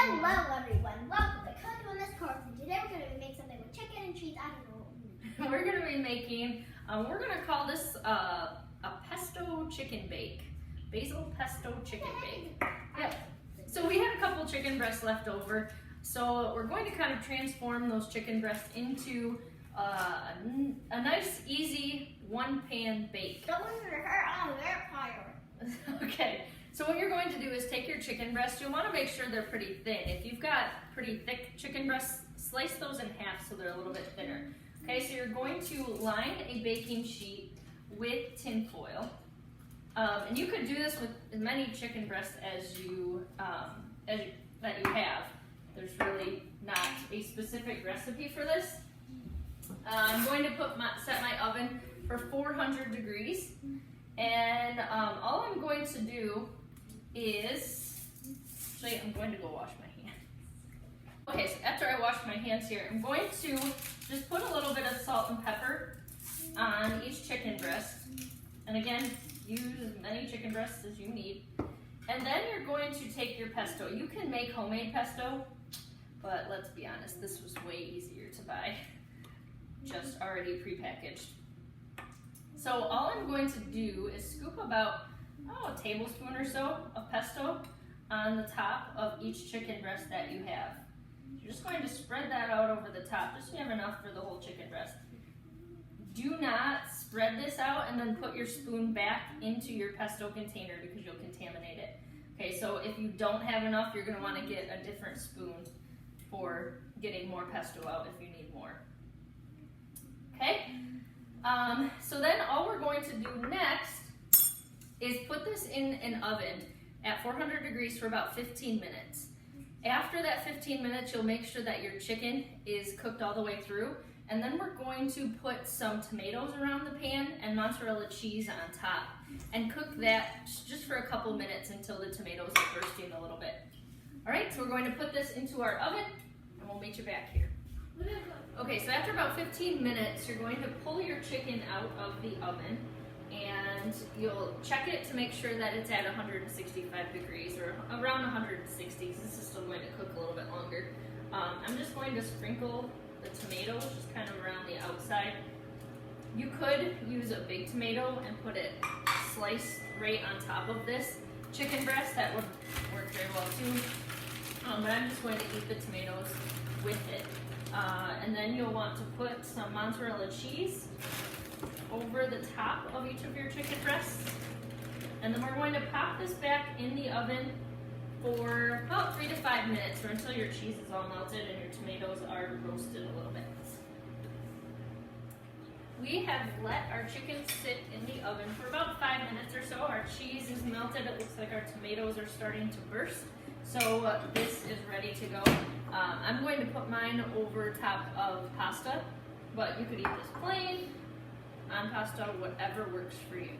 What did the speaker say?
Hello everyone, welcome to Cooking with Miss Carlson. Today we're going to make something with chicken and cheese. I don't know. We're going to be making, we're going to call this a pesto chicken bake. Basil pesto chicken bake. Yep. So we had a couple chicken breasts left over. So we're going to kind of transform those chicken breasts into a nice, easy one-pan bake. Don't want to hurt on their fire. Okay. So what you're going to do is take your chicken breasts. You'll want to make sure they're pretty thin. If you've got pretty thick chicken breasts, slice those in half so they're a little bit thinner. Okay, so you're going to line a baking sheet with tin foil. And you could do this with as many chicken breasts as you have. There's really not a specific recipe for this. I'm going to set my oven for 400 degrees. And all I'm going to do is, actually I'm going to go wash my hands. Okay, so after I wash my hands here, I'm going to just put a little bit of salt and pepper on each chicken breast. And again, use as many chicken breasts as you need. And then you're going to take your pesto. You can make homemade pesto, but let's be honest, this was way easier to buy, just already prepackaged. So all I'm going to do is scoop about a tablespoon or so of pesto on the top of each chicken breast that you have. You're just going to spread that out over the top, just so you have enough for the whole chicken breast. Do not spread this out and then put your spoon back into your pesto container because you'll contaminate it. Okay, so if you don't have enough, you're going to want to get a different spoon for getting more pesto out if you need more. Okay? So then all we're going to do next is put this in an oven at 400 degrees for about 15 minutes. After that 15 minutes, you'll make sure that your chicken is cooked all the way through. And then we're going to put some tomatoes around the pan and mozzarella cheese on top and cook that just for a couple minutes until the tomatoes are bursting a little bit. All right, so we're going to put this into our oven and we'll meet you back here. Okay, so after about 15 minutes, you're going to pull your chicken out of the oven and you'll check it to make sure that it's at 165 degrees or around 160 because this is still going to cook a little bit longer. I'm just going to sprinkle the tomatoes just kind of around the outside. You could use a big tomato and put it sliced right on top of this chicken breast. That would work very well too. But I'm just going to eat the tomatoes with it. And then you'll want to put some mozzarella cheese over the top of each of your chicken breasts. And then we're going to pop this back in the oven for about 3 to 5 minutes or until your cheese is all melted and your tomatoes are roasted a little bit. We have let our chicken sit in the oven for about 5 minutes or so. Our cheese is melted. It looks like our tomatoes are starting to burst. So this is ready to go. I'm going to put mine over top of pasta, but you could eat this plain, on pasta, whatever works for you.